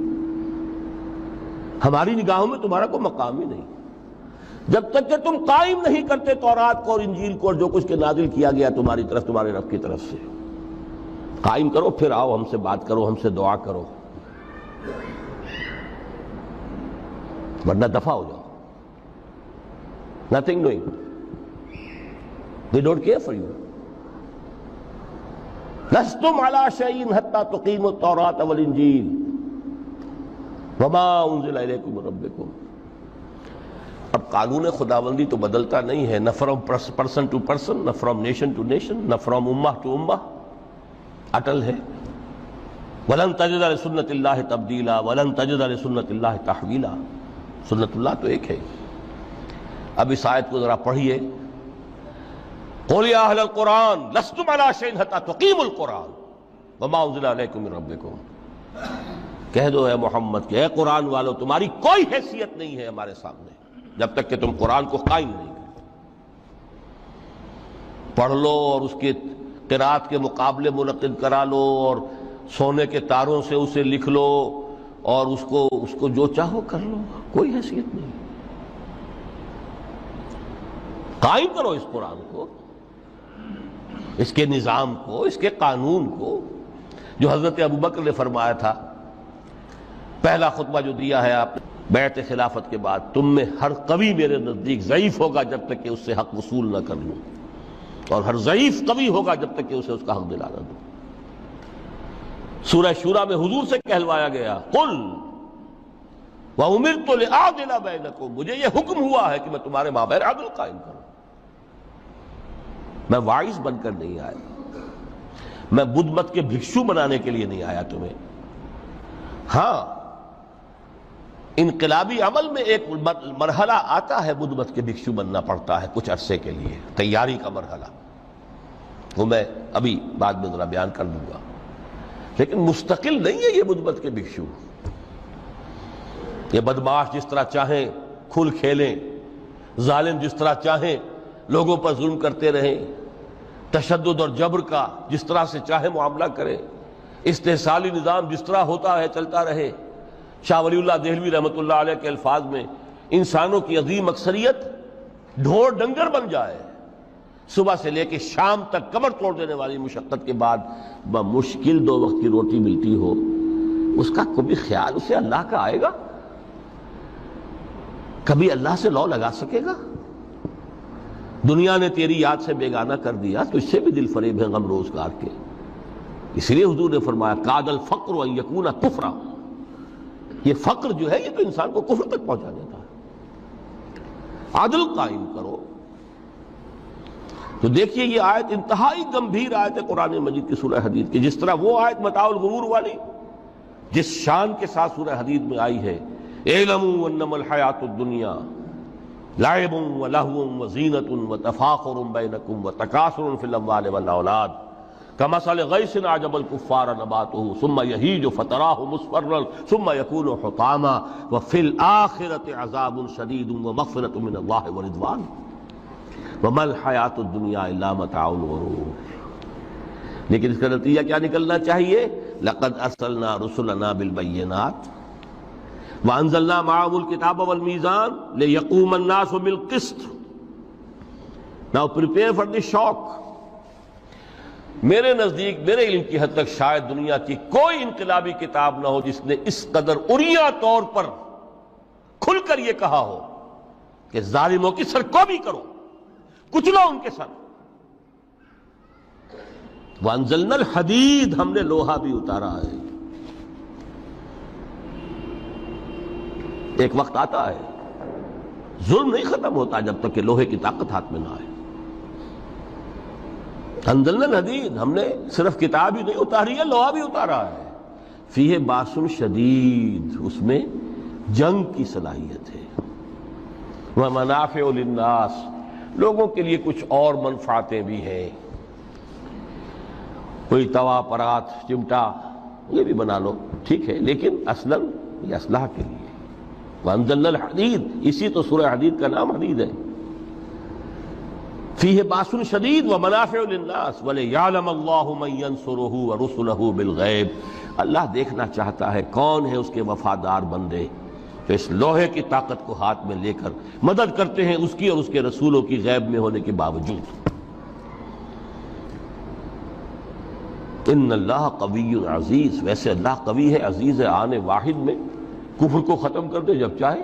ہماری نگاہوں میں تمہارا کوئی مقام ہی نہیں، جب تک کہ تم قائم نہیں کرتے تورات کو اور انجیل کو اور جو کچھ کے نازل کیا گیا تمہاری طرف، تمہارے رب کی طرف سے۔ قائم کرو، پھر آؤ ہم سے بات کرو، ہم سے دعا کرو، ورنہ دفع ہو جاؤ۔ Nothing doing. They don't care for you. لستم علی شیء حتی تقیموا التوراۃ والانجیل وما انزل الیکم من ربکم۔ اب قانون خداوندی تو بدلتا نہیں ہے، نہ فرام پرسن ٹو پرسن، نہ فرام نیشن ٹو نیشن، نہ فرام امہ ٹو امہ، اٹل ہے۔ وَلَن تَجِدَ لِسُنَّتِ اللَّهِ تَبْدِيلًا وَلَن تَجِدَ لِسُنَّتِ اللَّهِ تَحْوِيلًا۔ سنت اللہ تو ایک ہے۔ اب اس آیت کو ذرا پڑھیے۔ قل یا اہل القرآن لستم علی شیء حتی تقیموا القرآن وما انزل الیکم من ربکم، کہہ دو اے محمد کہ اے قرآن والو تمہاری کوئی حیثیت نہیں ہے ہمارے سامنے جب تک کہ تم قرآن کو قائم نہیں کرو۔ پڑھ لو اور اس کے قرات کے مقابلے منعقد کرا لو اور سونے کے تاروں سے اسے لکھ لو اور اس کو جو چاہو کر لو، کوئی حیثیت نہیں۔ قائم کرو اس قرآن کو، اس کے نظام کو، اس کے قانون کو، جو حضرت ابوبکر نے فرمایا تھا، پہلا خطبہ جو دیا ہے آپ نے بیعت خلافت کے بعد، تم میں ہر قوی میرے نزدیک ضعیف ہوگا جب تک کہ اس سے حق وصول نہ کر لوں، اور ہر ضعیف قوی ہوگا جب تک کہ اسے اس کا حق دلا نہ دوں۔ سورہ شورى میں حضور سے کہلوایا گیا قل وَأُمِرْتُ لِأَعْدِلَ بَيْنَكُمْ، مجھے یہ حکم ہوا ہے کہ میں تمہارے مابین عدل قائم کروں۔ میں واعظ بن کر نہیں آیا، میں بدھ مت کے بھکشو بنانے کے لیے نہیں آیا تمہیں۔ ہاں انقلابی عمل میں ایک مرحلہ آتا ہے، بدھ مت کے بھکشو بننا پڑتا ہے کچھ عرصے کے لیے، تیاری کا مرحلہ، وہ میں ابھی بعد میں ذرا بیان کر دوں گا، لیکن مستقل نہیں ہے یہ بدھ مت کے بھکشو۔ یہ بدماش جس طرح چاہیں کھل کھیلیں، ظالم جس طرح چاہیں لوگوں پر ظلم کرتے رہیں، تشدد اور جبر کا جس طرح سے چاہے معاملہ کرے، استحصالی نظام جس طرح ہوتا ہے چلتا رہے۔ شاہ ولی اللہ دہلوی رحمۃ اللہ علیہ کے الفاظ میں انسانوں کی عظیم اکثریت ڈھور ڈنگر بن جائے، صبح سے لے کے شام تک کمر توڑ دینے والی مشقت کے بعد بمشکل 2 وقت کی روٹی ملتی ہو، اس کا کبھی خیال اسے اللہ کا آئے گا؟ کبھی اللہ سے لو لگا سکے گا؟ دنیا نے تیری یاد سے بیگانہ کر دیا تو اس سے بھی دل فریب ہے غم روزگار کے۔ اس لیے حضور نے فرمایا کاد الفقر ان یکون کفرا، یہ فقر جو ہے یہ تو انسان کو کفر تک پہنچا دیتا ہے۔ عدل قائم کرو۔ تو دیکھیے یہ آیت انتہائی گمبھیر آیت ہے قرآن مجید کی سورہ حدید کی، جس طرح وہ آیت متاع الغرور والی جس شان کے ساتھ سورہ حدید میں آئی ہے، اعلموا انما الحیات الدنیا لعب ولہو وزینۃ وتفاخر بینکم وتکاثر فی الاموال والاولاد کمثل غیث اعجب الکفار نباتہ ثم یہیج فتراہ مصفرا ثم یکون حطاما وفی الآخرۃ عذاب شدید ومغفرۃ من اللہ ورضوان وما الحیات الدنیا الا متاع الغرور۔ لیکن اس کا نتیجہ کیا نکلنا چاہیے؟ لقد ارسلنا رسلنا بالبینات وانزلنا معهم الكتاب والمیزان لیقوم الناس بالقسط۔ Now prepare for the shock۔ میرے نزدیک، میرے علم کی حد تک شاید دنیا کی کوئی انقلابی کتاب نہ ہو جس نے اس قدر عریاں طور پر کھل کر یہ کہا ہو کہ ظالموں کی سرکوبی کرو، کچلو ان کے سر۔ وانزلنا الحدید، ہم نے لوہا بھی اتارا ہے۔ ایک وقت آتا ہے ظلم نہیں ختم ہوتا جب تک کہ لوہے کی طاقت ہاتھ میں نہ آئے۔ انزلنا الحدید، ہم نے صرف کتاب ہی نہیں اتاری ہے، لوہا بھی اتارا ہے۔ فیہ باس شدید، اس میں جنگ کی صلاحیت ہے۔ ومنافع للناس، لوگوں کے لیے کچھ اور منفعتیں بھی ہیں، کوئی توا پرات چمٹا یہ بھی بنا لو، ٹھیک ہے، لیکن اصلاً یہ اسلحہ کے لیے۔ وانزلنا الحدید، اسی تو سورہ حدید کا نام حدید ہے۔ فیہ باس شدید ومنافع للناس ولیعلم اللہ من ینصرہ ورسلہ بالغیب۔ اللہ دیکھنا چاہتا ہے کون ہے اس کے وفادار بندے جو اس لوہے کی طاقت کو ہاتھ میں لے کر مدد کرتے ہیں اس کی اور اس کے رسولوں کی غیب میں ہونے کے باوجود۔ ان اللہ قوی عزیز، ویسے اللہ قوی ہے، عزیز ہے، آنے واحد میں کفر کو ختم کر دے جب چاہے،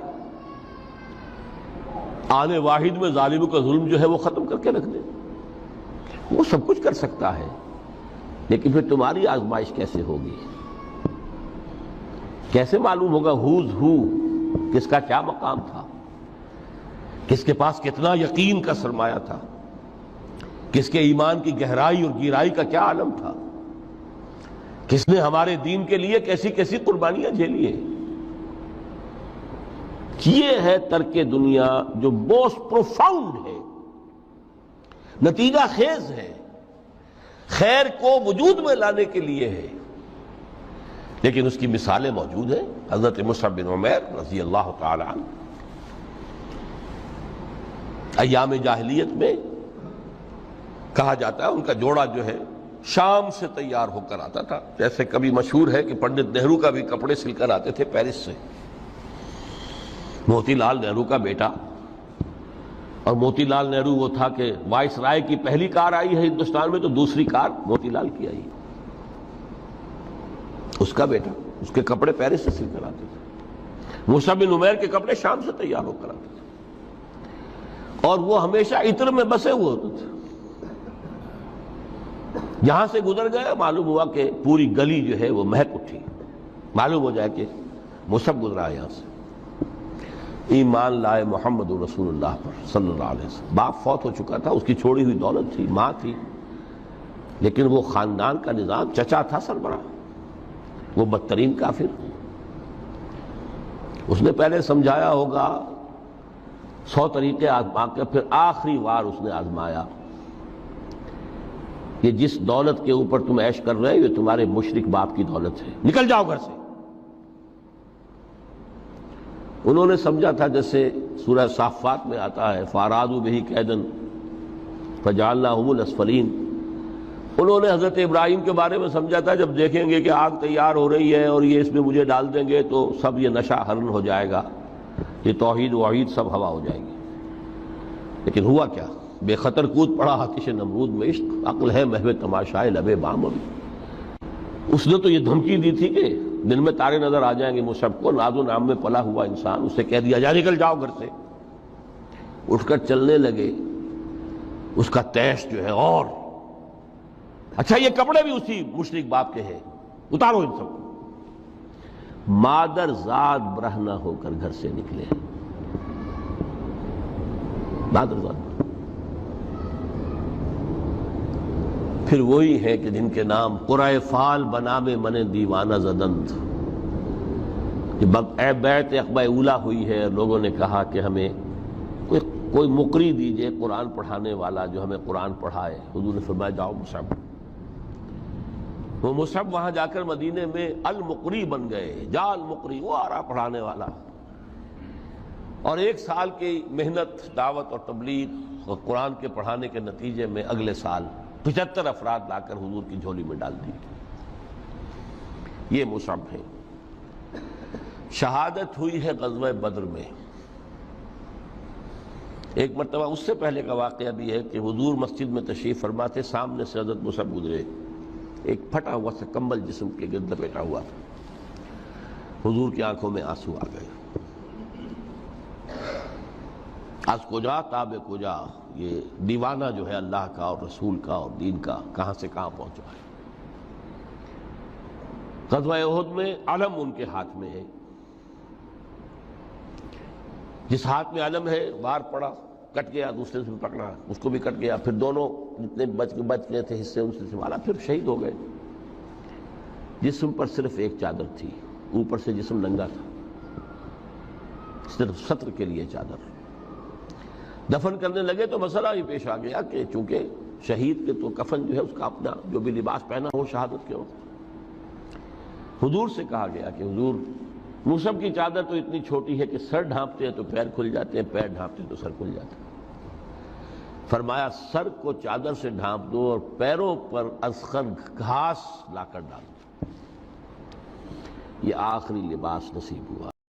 آنے واحد میں ظالموں کا ظلم جو ہے وہ ختم کر کے رکھ دے، وہ سب کچھ کر سکتا ہے۔ لیکن پھر تمہاری آزمائش کیسے ہوگی؟ کیسے معلوم ہوگا ہوز ہو، کس کا کیا مقام تھا، کس کے پاس کتنا یقین کا سرمایہ تھا، کس کے ایمان کی گہرائی اور گہرائی کا کیا عالم تھا، کس نے ہمارے دین کے لیے کیسی کیسی قربانیاں جھیلی ہیں۔ یہ ہے ترک دنیا جو موسٹ پروفاؤنڈ ہے، نتیجہ خیز ہے، خیر کو وجود میں لانے کے لیے ہے، لیکن اس کی مثالیں موجود ہیں۔ حضرت مصعب بن عمیر رضی اللہ تعالی عنہ ایام جاہلیت میں کہا جاتا ہے ان کا جوڑا جو ہے شام سے تیار ہو کر آتا تھا، جیسے کبھی مشہور ہے کہ پنڈت نہرو کا بھی کپڑے سل کر آتے تھے پیرس سے۔ موتی لال نہرو کا بیٹا، اور موتی لال نہرو وہ تھا کہ وائس رائے کی پہلی کار آئی ہے ہندوستان میں تو دوسری کار موتی لال کی آئی، اس کا بیٹا، اس کے کپڑے پیرس سے سل کر آتے تھے۔ مصعب بن عمیر کے کپڑے شام سے تیار ہو کر آتے تھے، اور وہ ہمیشہ عطر میں بسے ہوئے ہوتے تھے۔ جہاں سے گزر گئے معلوم ہوا کہ پوری گلی جو ہے وہ مہک اٹھی، معلوم ہو جائے کہ مصعب گزرا ہے یہاں سے۔ ایمان لائے محمد رسول اللہ پر صلی اللہ علیہ وسلم۔ باپ فوت ہو چکا تھا، اس کی چھوڑی ہوئی دولت تھی، ماں تھی، لیکن وہ خاندان کا نظام، چچا تھا سربراہ، وہ بدترین کافر۔ اس نے پہلے سمجھایا ہوگا 100 طریقے آزما کے، پھر آخری بار اس نے آزمایا کہ جس دولت کے اوپر تم عیش کر رہے ہو یہ تمہارے مشرک باپ کی دولت ہے، نکل جاؤ گھر سے۔ انہوں نے سمجھا تھا جیسے سورہ صافات میں آتا ہے فَأَرَادُوا بِهِ كَيْدًا فَجَعَلْنَاهُمُ الْأَسْفَلِينَ۔ انہوں نے حضرت ابراہیم کے بارے میں سمجھا تھا جب دیکھیں گے کہ آگ تیار ہو رہی ہے اور یہ اس میں مجھے ڈال دیں گے تو سب یہ نشہ حرن ہو جائے گا، یہ توحید وحید سب ہوا ہو جائے گی۔ لیکن ہوا کیا؟ بے خطر کود پڑا آتش نمرود میں عشق، عقل ہے محو تماشائے لبے بام ابھی۔ اس نے تو یہ دھمکی دی تھی کہ دن میں تارے نظر آ جائیں گے مصعب کو، ناز و نام میں پلا ہوا انسان، اسے کہہ دیا جا نکل جاؤ گھر سے۔ اٹھ کر چلنے لگے، اس کا تیش جو ہے اور اچھا یہ کپڑے بھی اسی مشرک باپ کے ہیں، اتارو ان سب کو۔ مادر ذات برہنہ ہو کر گھر سے نکلے، مادر ذات۔ پھر وہی ہے کہ جن کے نام قرائے فال بنا میں من دیوانہ زدند۔ اے بیعت عقبہ اولا ہوئی ہے، لوگوں نے کہا کہ ہمیں کوئی مقری دیجئے قرآن پڑھانے والا جو ہمیں قرآن پڑھائے۔ حضور نے فرمایا جاؤ مصعب۔ وہ مصعب وہاں جا کر مدینے میں المقری بن گئے، جا المقری، وہ آ رہا پڑھانے والا۔ اور 1 سال کی محنت، دعوت اور تبلیغ اور قرآن کے پڑھانے کے نتیجے میں اگلے سال 75 افراد لا کر حضور کی جھولی میں ڈال دی۔ یہ مصعب ہے۔ شہادت ہوئی ہے غزوہ بدر میں۔ ایک مرتبہ اس سے پہلے کا واقعہ بھی ہے کہ حضور مسجد میں تشریف فرما تھے، سامنے سے حضرت مصعب گزرے، ایک پھٹا ہوا سا کمبل جسم کے گرد لپیٹا ہوا تھا۔ حضور کی آنکھوں میں آنسو آ گئے۔ از کجا تاب کجا، یہ دیوانہ جو ہے اللہ کا اور رسول کا اور دین کا کہاں سے کہاں پہنچا ہے۔ غزوہ احد میں علم ان کے ہاتھ میں ہے، جس ہاتھ میں علم ہے وار پڑا، کٹ گیا، دوسرے سے پکڑا، اس کو بھی کٹ گیا، پھر دونوں جتنے بچ گئے تھے حصے ان سے سنبھالا، پھر شہید ہو گئے۔ جسم پر صرف ایک چادر تھی، اوپر سے جسم ننگا تھا، صرف ستر کے لیے چادر۔ دفن کرنے لگے تو مسئلہ ہی پیش آ گیا کہ چونکہ شہید کے تو کفن جو ہے اس کا اپنا جو بھی لباس پہنا ہو شہادت کے وقت، حضور سے کہا گیا کہ حضور مصعب کی چادر تو اتنی چھوٹی ہے کہ سر ڈھانپتے ہیں تو پیر کھل جاتے ہیں، پیر ڈھانپتے ہیں تو سر کھل جاتا ہے۔ فرمایا سر کو چادر سے ڈھانپ دو اور پیروں پر اذخر گھاس لا کر ڈال دو، یہ آخری لباس نصیب ہوا۔